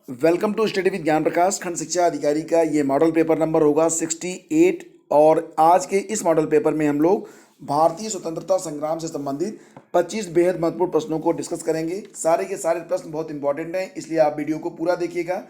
Welcome to study with ज्ञान प्रकाश। खंड शिक्षा अधिकारी का ये मॉडल पेपर नंबर होगा 68। और आज के इस मॉडल पेपर में हम लोग भारतीय स्वतंत्रता संग्राम से संबंधित 25 बेहद महत्वपूर्ण प्रश्नों को डिस्कस करेंगे। सारे के सारे प्रश्न बहुत इंपॉर्टेंट हैं, इसलिए आप वीडियो को पूरा देखिएगा।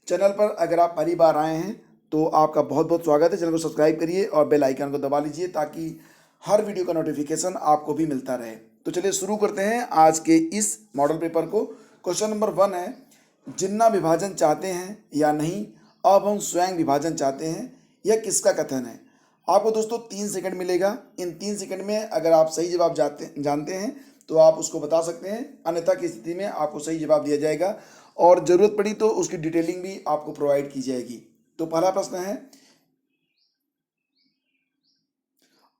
चैनल पर अगर आप पहली बार आए हैं तो आपका बहुत बहुत स्वागत है। चैनल को सब्सक्राइब करिए और बेल आइकन को दबा लीजिए ताकि हर वीडियो का नोटिफिकेशन आपको भी मिलता रहे। तो चलिए शुरू करते हैं आज के इस मॉडल पेपर को। क्वेश्चन नंबर 1 है, जिन्ना विभाजन चाहते हैं या नहीं, अब हम स्वयं विभाजन चाहते हैं, यह किसका कथन है। आपको दोस्तों 3 सेकंड मिलेगा। इन 3 सेकंड में अगर आप सही जवाब जानते हैं तो आप उसको बता सकते हैं, अन्यथा की स्थिति में आपको सही जवाब दिया जाएगा और ज़रूरत पड़ी तो उसकी डिटेलिंग भी आपको प्रोवाइड की जाएगी। तो पहला प्रश्न है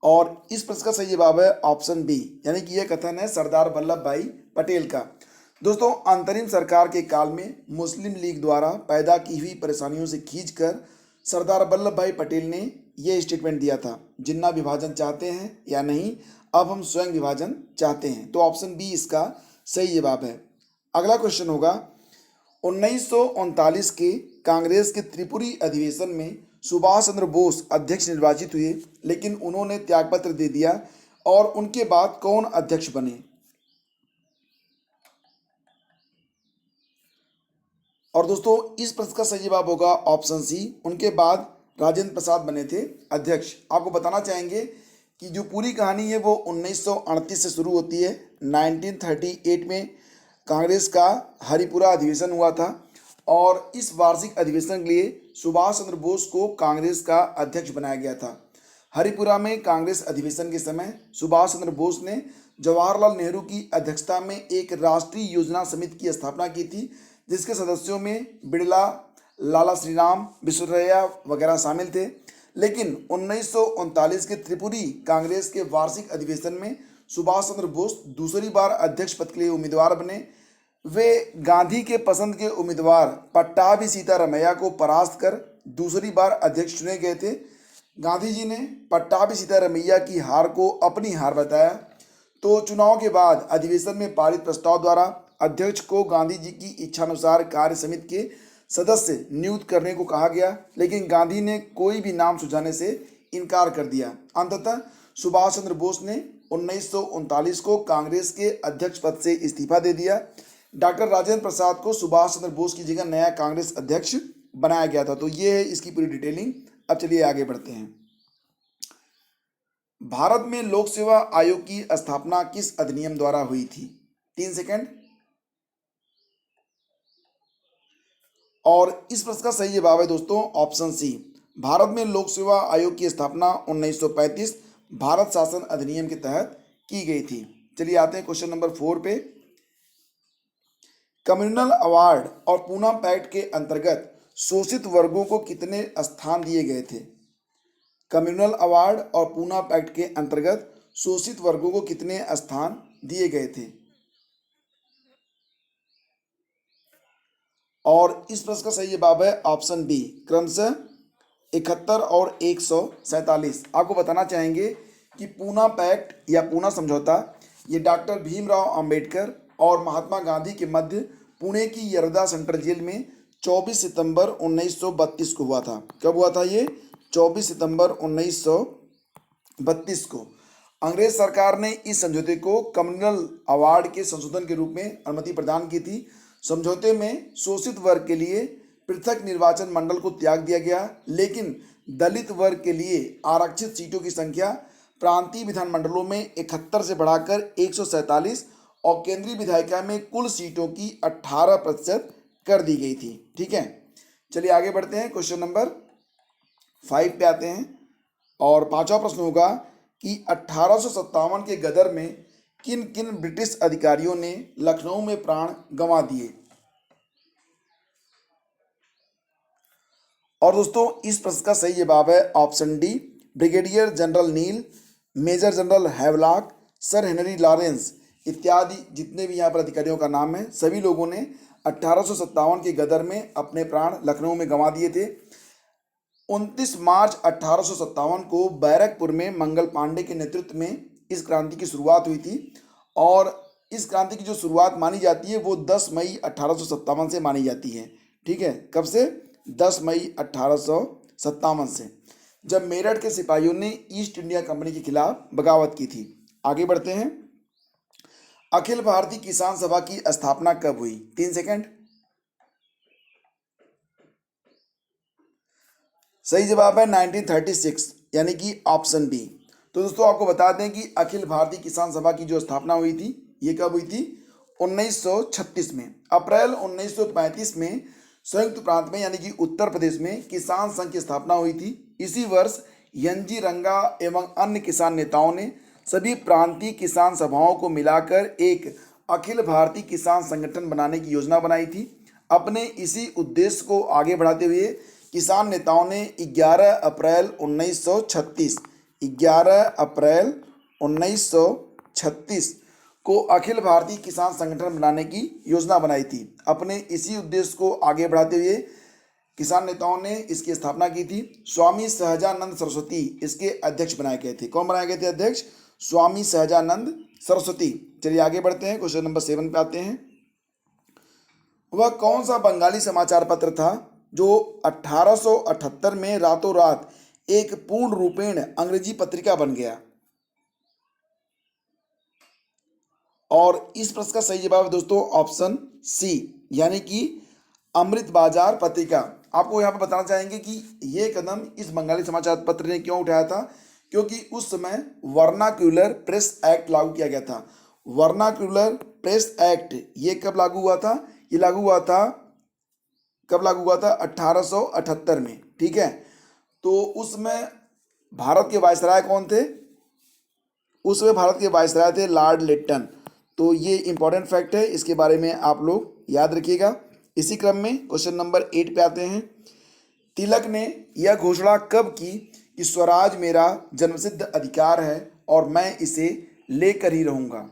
और इस प्रश्न का सही जवाब है ऑप्शन बी, यानी कि यह कथन है सरदार वल्लभ भाई पटेल का। दोस्तों, अंतरिम सरकार के काल में मुस्लिम लीग द्वारा पैदा की हुई परेशानियों से खींचकर सरदार वल्लभ भाई पटेल ने यह स्टेटमेंट दिया था, जिन्ना विभाजन चाहते हैं या नहीं, अब हम स्वयं विभाजन चाहते हैं। तो ऑप्शन बी इसका सही जवाब है। अगला क्वेश्चन होगा, 1939 के कांग्रेस के त्रिपुरी अधिवेशन में सुभाष चंद्र बोस अध्यक्ष निर्वाचित हुए, लेकिन उन्होंने त्यागपत्र दे दिया और उनके बाद कौन अध्यक्ष बने। और दोस्तों, इस प्रश्न का सही जवाब होगा ऑप्शन सी, उनके बाद राजेंद्र प्रसाद बने थे अध्यक्ष। आपको बताना चाहेंगे कि जो पूरी कहानी है वो 1938 से शुरू होती है। 1938 में कांग्रेस का हरिपुरा अधिवेशन हुआ था और इस वार्षिक अधिवेशन के लिए सुभाष चंद्र बोस को कांग्रेस का अध्यक्ष बनाया गया था। हरिपुरा में कांग्रेस अधिवेशन के समय सुभाष चंद्र बोस ने जवाहरलाल नेहरू की अध्यक्षता में एक राष्ट्रीय योजना समिति की स्थापना की थी, जिसके सदस्यों में बिड़ला, लाला श्रीराम, विश्वेश्वरैया वगैरह शामिल थे। लेकिन 1939 के त्रिपुरी कांग्रेस के वार्षिक अधिवेशन में सुभाष चंद्र बोस दूसरी बार अध्यक्ष पद के लिए उम्मीदवार बने। वे गांधी के पसंद के उम्मीदवार पट्टाभी सीतारमैया को परास्त कर दूसरी बार अध्यक्ष चुने गए थे। गांधी जी ने पट्टाभी सीतारमैया की हार को अपनी हार बताया। तो चुनाव के बाद अधिवेशन में पारित प्रस्ताव द्वारा अध्यक्ष को गांधी जी की इच्छानुसार कार्य समिति के सदस्य नियुक्त करने को कहा गया, लेकिन गांधी ने कोई भी नाम सुझाने से इनकार कर दिया। अंततः सुभाष चंद्र बोस ने 1939 को कांग्रेस के अध्यक्ष पद से इस्तीफा दे दिया। डॉक्टर राजेंद्र प्रसाद को सुभाष चंद्र बोस की जगह नया कांग्रेस अध्यक्ष बनाया गया था। तो ये है इसकी पूरी डिटेलिंग। अब चलिए आगे बढ़ते हैं। भारत में लोक सेवा आयोग की स्थापना किस अधिनियम द्वारा हुई थी। 3 सेकंड। और इस प्रश्न का सही जवाब है दोस्तों ऑप्शन सी, भारत में लोक सेवा आयोग की स्थापना 1935 भारत शासन अधिनियम के तहत की गई थी। चलिए आते हैं क्वेश्चन नंबर 4 पे। कम्युनल अवार्ड और पूना पैक्ट के अंतर्गत शोषित वर्गों को कितने स्थान दिए गए थे। कम्युनल अवार्ड और पूना पैक्ट के अंतर्गत शोषित वर्गों को कितने स्थान दिए गए थे। और इस प्रश्न का सही जवाब है ऑप्शन बी, क्रमशः 71 और 147। आपको बताना चाहेंगे कि पूना पैक्ट या पूना समझौता ये डॉक्टर भीमराव अंबेडकर और महात्मा गांधी के मध्य पुणे की यरदा सेंट्रल जेल में 24 सितंबर 1932 को हुआ था। कब हुआ था ये? 24 सितंबर 1932 को। अंग्रेज सरकार ने इस समझौते को कम्युनल अवार्ड के संशोधन के रूप में अनुमति प्रदान की थी। समझौते में शोषित वर्ग के लिए पृथक निर्वाचन मंडल को त्याग दिया गया, लेकिन दलित वर्ग के लिए आरक्षित सीटों की संख्या प्रांतीय विधानमंडलों में 71 से बढ़ाकर 147 और केंद्रीय विधायिका में कुल सीटों की 18% कर दी गई थी। ठीक है, चलिए आगे बढ़ते हैं। क्वेश्चन नंबर 5 पे आते हैं और 5वां प्रश्न होगा कि 1857 के गदर में किन किन ब्रिटिश अधिकारियों ने लखनऊ में प्राण गंवा दिए। और दोस्तों, इस प्रश्न का सही जवाब है option D, brigadier general Neil, major general Havelock, sir Henry Lawrence इत्यादि जितने भी यहाँ पर अधिकारियों का नाम है, सभी लोगों ने 1857 के गदर में अपने प्राण लखनऊ में गंवा दिए थे। 29 मार्च 1857 को बैरकपुर में मंगल पांडे के नेतृत्व में इस क्रांति की शुरुआत हुई थी और इस क्रांति की जो शुरुआत मानी जाती है वो 10 मई 1857 से मानी जाती है। ठीक है, कब से? 10 मई 1857 से, जब मेरठ के सिपाहियों ने ईस्ट इंडिया कंपनी के खिलाफ बगावत की थी। आगे बढ़ते हैं। अखिल भारतीय किसान सभा की स्थापना कब हुई? 3 सेकंड। सही जवाब है 1936, यानी कि ऑप्शन बी। तो दोस्तों आपको बता दें कि अखिल भारतीय किसान सभा की जो स्थापना हुई थी, ये कब हुई थी? 1936 में। अप्रैल 1935 में संयुक्त प्रांत में यानी कि उत्तर प्रदेश में किसान संघ की स्थापना हुई थी। इसी वर्ष एन.जी. रंगा एवं अन्य किसान नेताओं ने सभी प्रांतीय किसान सभाओं को मिलाकर एक अखिल भारतीय किसान संगठन बनाने की योजना बनाई थी। अपने इसी उद्देश्य को आगे बढ़ाते हुए किसान नेताओं ने 11 अप्रैल 1936 को अखिल भारतीय किसान संगठन बनाने की योजना बनाई थी। अपने इसी उद्देश्य को आगे बढ़ाते हुए किसान नेताओं ने इसकी स्थापना की थी। स्वामी सहजानंद सरस्वती इसके अध्यक्ष बनाए गए थे। कौन बनाए गए थे अध्यक्ष? स्वामी सहजानंद सरस्वती। चलिए आगे बढ़ते हैं, क्वेश्चन नंबर 7 पे आते हैं। वह कौन सा बंगाली समाचार पत्र था जो 1878 में रातों रात एक पूर्ण रूपेण अंग्रेजी पत्रिका बन गया? और इस प्रश्न का सही जवाब है दोस्तों ऑप्शन सी, यानी कि अमृत बाजार पत्रिका। आपको यहाँ पर बताना चाहेंगे कि ये कदम इस बंगाली समाचार पत्र ने क्यों उठाया था, क्योंकि उस समय वर्नाक्यूलर प्रेस एक्ट लागू किया गया था। वर्नाक्यूलर प्रेस एक्ट ये कब लागू हुआ था? ये लागू हुआ था, कब लागू हुआ था? 1878 में। ठीक है, तो उसमें भारत के वायसराय कौन थे? उसमें भारत के वायसराय थे लॉर्ड लिट्टन। तो ये इंपॉर्टेंट फैक्ट है, इसके बारे में आप लोग याद रखिएगा। इसी क्रम में क्वेश्चन नंबर 8 पे आते हैं। तिलक ने यह घोषणा कब की कि स्वराज मेरा जन्मसिद्ध अधिकार है और मैं इसे लेकर ही रहूंगा?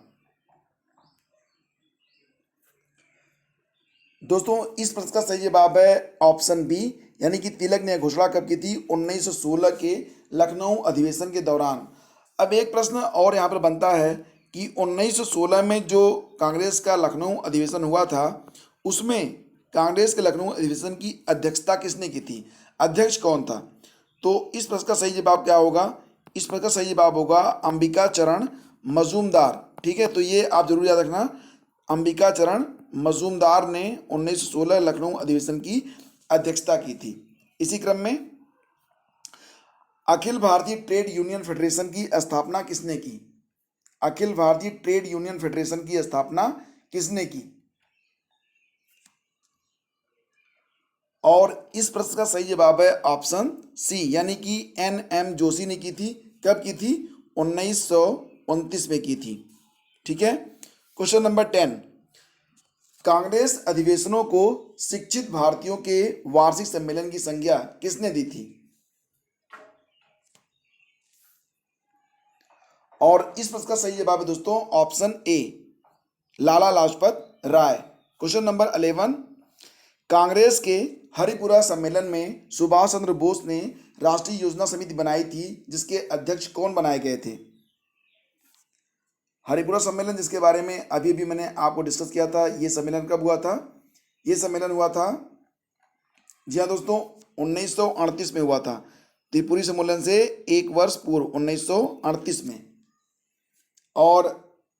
दोस्तों इस प्रश्न का सही जवाब है ऑप्शन बी, यानी कि तिलक ने घोषणा कब की थी? 1916 के लखनऊ अधिवेशन के दौरान। अब एक प्रश्न और यहाँ पर बनता है कि 1916 में जो कांग्रेस का लखनऊ अधिवेशन हुआ था, उसमें कांग्रेस के लखनऊ अधिवेशन की अध्यक्षता किसने की थी? अध्यक्ष कौन था? तो इस प्रश्न का सही जवाब क्या होगा? इस प्रश्न का सही जवाब होगा अंबिका चरण मजूमदार। ठीक है, तो ये आप जरूर याद रखना, अंबिका चरण मजूमदार ने 1916 लखनऊ अधिवेशन की अध्यक्षता की थी। इसी क्रम में Akhil Bharatiya trade union federation की स्थापना किसने की? Akhil Bharatiya trade union federation की स्थापना किसने की? और इस प्रश्न का सही जवाब है ऑप्शन सी, यानी कि एन.एम. जोशी ने की थी। कब की थी? 1929 में की थी। ठीक है, क्वेश्चन नंबर 10। कांग्रेस अधिवेशनों को शिक्षित भारतीयों के वार्षिक सम्मेलन की संज्ञा किसने दी थी? और इस प्रश्न का सही जवाब है दोस्तों option A, Lala Lajpat Rai. Question number 11। Congress के हरिपुरा सम्मेलन में सुभाष चंद्र बोस ने राष्ट्रीय योजना समिति बनाई थी, जिसके अध्यक्ष कौन बनाए गए थे? हरिपुरा सम्मेलन जिसके बारे में अभी भी मैंने आपको डिस्कस किया था, ये सम्मेलन कब हुआ था? ये सम्मेलन हुआ था, जी हाँ दोस्तों, 1938 में हुआ था। त्रिपुरी सम्मेलन से एक वर्ष पूर्व 1938 में। और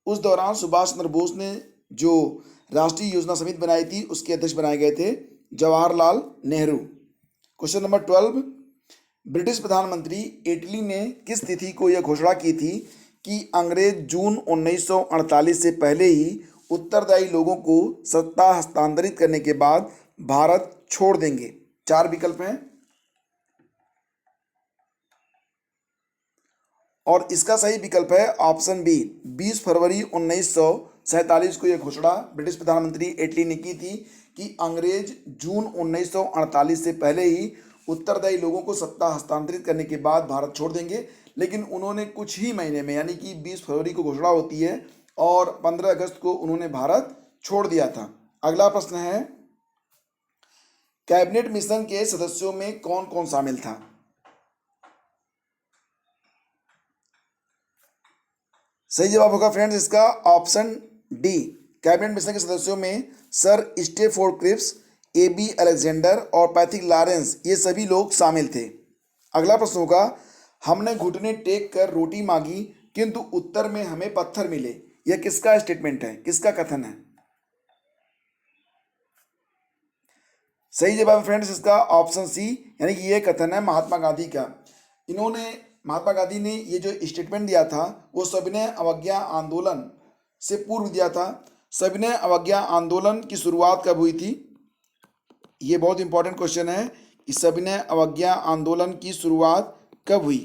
उस दौरान सुभाष चंद्र बोस ने जो राष्ट्रीय योजना समिति बनाई थी, उसके अध्यक्ष बनाए गए थे Jawaharlal Nehru. Question number 12। British प्रधानमंत्री एटली ने किस तिथि को यह घोषणा की थी कि अंग्रेज जून 1948 से पहले ही उत्तरदायी लोगों को सत्ता हस्तांतरित करने के बाद भारत छोड़ देंगे? 4 विकल्प हैं और इसका सही विकल्प है ऑप्शन बी। 20 फरवरी 1947 को यह घोषणा ब्रिटिश प्रधानमंत्री एटली ने की थी कि अंग्रेज जून 1948 से पहले ही उत्तरदायी लोगों को सत्ता हस्तांतरित करने के बाद भारत छोड़ देंगे। लेकिन उन्होंने कुछ ही महीने में, यानी कि 20 फरवरी को घोषणा होती है और 15 अगस्त को उन्होंने भारत छोड़ दिया था। अगला प्रश्न है, कैबिनेट मिशन के सदस्यों में कौन कौन शामिल था? सही जवाब होगा फ्रेंड्स इसका ऑप्शन डी। कैबिनेट मिशन के सदस्यों में Sir Stafford Cripps, AB Alexander और पैथिक लॉरेंस, ये सभी लोग शामिल थे। अगला प्रश्न होगा, हमने घुटने टेक कर रोटी मांगी किंतु उत्तर में हमें पत्थर मिले। यह किसका स्टेटमेंट है, किसका कथन है? सही जवाब है फ्रेंड्स इसका ऑप्शन सी, यानी कि ये कथन है महात्मा गांधी का। महात्मा गांधी ने ये जो स्टेटमेंट दिया था वो सविनय अवज्ञा आंदोलन से पूर्व दिया था। सविनय अवज्ञा आंदोलन की शुरुआत कब हुई थी? ये बहुत इंपॉर्टेंट क्वेश्चन है कि सविनय अवज्ञा आंदोलन की शुरुआत कब हुई।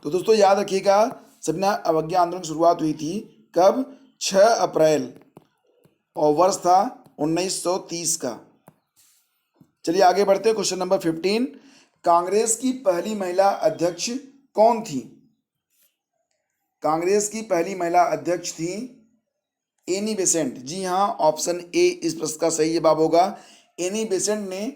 तो दोस्तों याद रखिएगा, सविनय अवज्ञा आंदोलन की शुरुआत हुई थी कब? 6 अप्रैल, और वर्ष था 1930 का। चलिए आगे बढ़ते हैं। क्वेश्चन नंबर 15, कांग्रेस की पहली महिला अध्यक्ष कौन थी? कांग्रेस की पहली महिला अध्यक्ष थी एनी बेसेंट। जी हाँ, ऑप्शन ए इस प्रश्न का सही जवाब होगा। एनी बेसेंट ने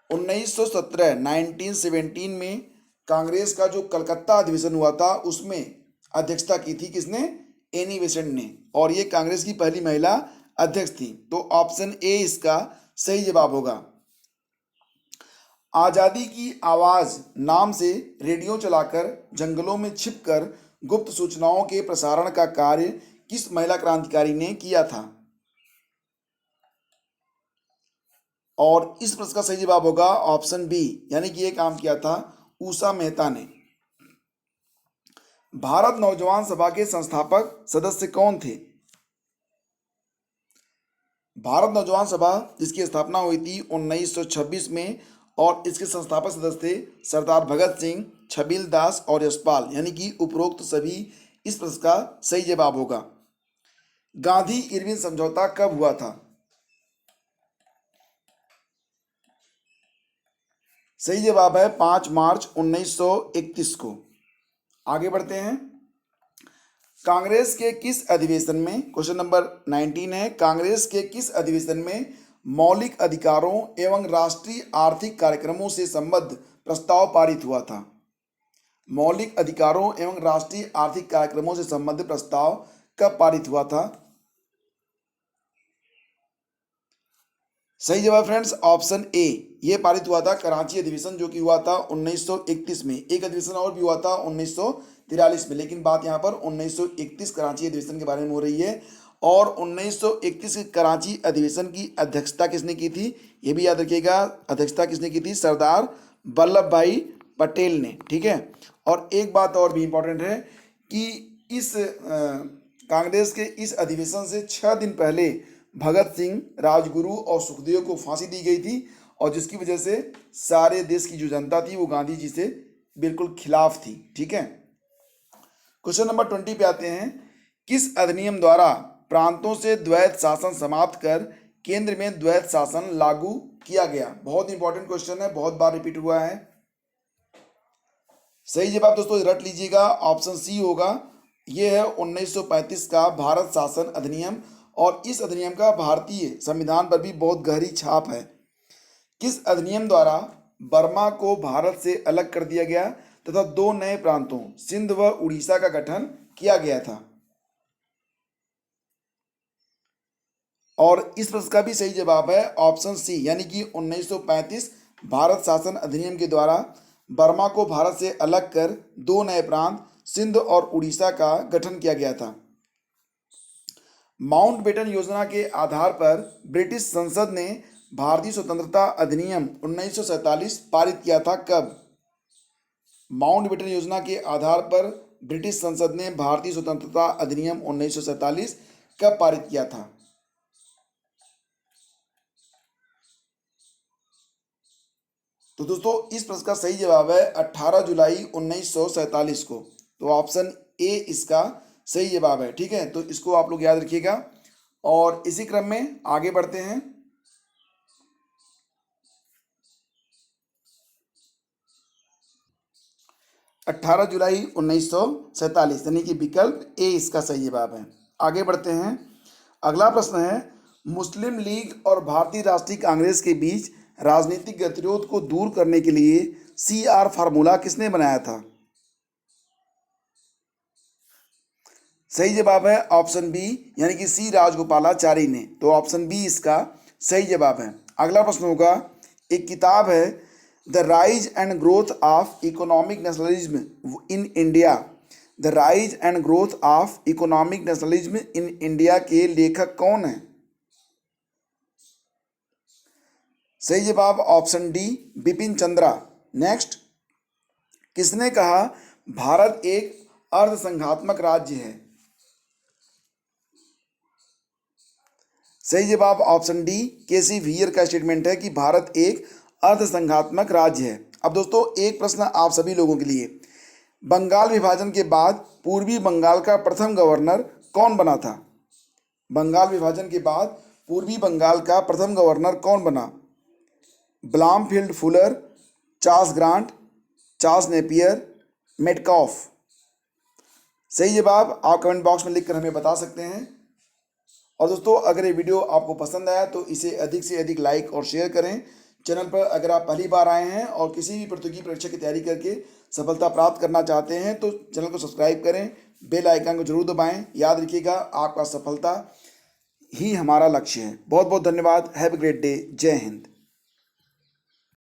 1917 में कांग्रेस का जो कलकत्ता अधिवेशन हुआ था उसमें अध्यक्षता की थी। किसने? एनी बेसेंट ने, और ये कांग्रेस की पहली महिला अध्यक्ष थी। तो ऑप्शन ए इसका सही जवाब होगा। आजादी की आवाज नाम से रेडियो चलाकर जंगलों में छिपकर गुप्त सूचनाओं के प्रसारण का कार्य किस महिला क्रांतिकारी ने किया था? और इस प्रश्न का सही जवाब होगा ऑप्शन बी, यानी कि ये काम किया था उषा मेहता ने। भारत नौजवान सभा के संस्थापक सदस्य कौन थे? भारत नौजवान सभा जिसकी स्थापना हुई थी 1926 में, और इसके संस्थापक सदस्य थे सरदार भगत सिंह, छबील दास और यशपाल, यानी कि उपरोक्त सभी इस प्रश्न का सही जवाब होगा। गांधी इरविन समझौता कब हुआ था? सही जवाब है 5 मार्च 1931 को। आगे बढ़ते हैं। कांग्रेस के किस अधिवेशन में, क्वेश्चन नंबर 19 है, कांग्रेस के किस अधिवेशन में मौलिक अधिकारों एवं राष्ट्रीय आर्थिक कार्यक्रमों से संबद्ध प्रस्ताव पारित हुआ था? मौलिक अधिकारों एवं राष्ट्रीय आर्थिक कार्यक्रमों से संबंधित प्रस्ताव कब पारित हुआ था? सही जवाब फ्रेंड्स ऑप्शन ए, ये पारित हुआ था कराची अधिवेशन, जो कि हुआ था 1931 में। एक अधिवेशन और भी हुआ था 1943 में, लेकिन बात यहाँ पर 1931 कराची अधिवेशन के बारे में हो रही है। और 1931 के कराची अधिवेशन की अध्यक्षता किसने की थी? ये भी याद रखिएगा, अध्यक्षता किसने की थी? सरदार वल्लभ भाई पटेल ने। ठीक है। और एक बात और भी इम्पोर्टेंट है कि इस कांग्रेस के इस अधिवेशन से 6 दिन पहले भगत सिंह, राजगुरु और सुखदेव को फांसी दी गई थी, और जिसकी वजह से सारे देश की जो जनता थी वो गांधी जी से बिल्कुल खिलाफ थी। ठीक है। क्वेश्चन नंबर 20 पे आते हैं। किस अधिनियम द्वारा प्रांतों से द्वैत शासन समाप्त कर केंद्र में द्वैत शासन लागू किया गया? बहुत इंपॉर्टेंट क्वेश्चन है, बहुत बार रिपीट हुआ है। सही जवाब दोस्तों रट लीजिएगा, ऑप्शन सी होगा। यह है 1935 का भारत शासन अधिनियम, और इस अधिनियम का भारतीय संविधान पर भी बहुत गहरी छाप है। किस अधिनियम द्वारा बर्मा को भारत से अलग कर दिया गया तथा 2 नए प्रांतों सिंध व उड़ीसा का गठन किया गया था? और इस प्रश्न का भी सही जवाब है ऑप्शन सी, यानी कि 1935 भारत शासन अधिनियम के द्वारा बर्मा को भारत से अलग कर 2 नए प्रांत सिंध और उड़ीसा का गठन किया गया था। माउंटबेटन योजना के आधार पर ब्रिटिश संसद ने भारतीय स्वतंत्रता अधिनियम 1947 पारित किया था कब? माउंटबेटन योजना के आधार पर ब्रिटिश संसद ने भारतीय स्वतंत्रता अधिनियम 1947 कब पारित किया था? तो दोस्तों इस प्रश्न का सही जवाब है 18 जुलाई 1947 को। तो ऑप्शन ए इसका सही जवाब है। ठीक है, तो इसको आप लोग याद रखिएगा। और इसी क्रम में आगे बढ़ते हैं। अट्ठारह जुलाई 1947, यानी कि विकल्प ए इसका सही जवाब है। आगे बढ़ते हैं। अगला प्रश्न है, मुस्लिम लीग और भारतीय राष्ट्रीय कांग्रेस के बीच राजनीतिक गतिरोध को दूर करने के लिए CR फार्मूला किसने बनाया था? सही जवाब है ऑप्शन बी, यानी कि सी राजगोपालाचारी ने। तो ऑप्शन बी इसका सही जवाब है। अगला प्रश्न होगा, एक किताब है the rise and growth of economic nationalism in India. The rise and growth of economic nationalism in India के लेखक कौन है? सही जवाब option D, Bipin Chandra. Next, किसने कहा भारत एक अर्धसंघात्मक राज्य है? सही जवाब ऑप्शन डी, केसी वियर का स्टेटमेंट है कि भारत एक अर्धसंघात्मक राज्य है। अब दोस्तों एक प्रश्न आप सभी लोगों के लिए, बंगाल विभाजन के बाद पूर्वी बंगाल का प्रथम गवर्नर कौन बना था? बंगाल विभाजन के बाद पूर्वी बंगाल का प्रथम गवर्नर कौन बना? Bloomfield Fuller, Charles Grant, Charles Napier, Metcalfe. सही जवाब आप कमेंट बॉक्स में लिखकर हमें बता सकते हैं। और दोस्तों अगर ये वीडियो आपको पसंद आया तो इसे अधिक से अधिक लाइक और शेयर करें। चैनल पर अगर आप पहली बार आए हैं और किसी भी प्रतियोगी परीक्षा की तैयारी करके सफलता प्राप्त करना चाहते हैं तो चैनल को सब्सक्राइब करें, बेल आइकन को जरूर दबाएं। याद रखिएगा आपका सफलता ही हमारा लक्ष्य है। बहुत बहुत धन्यवाद। Have a great day. जय हिंद।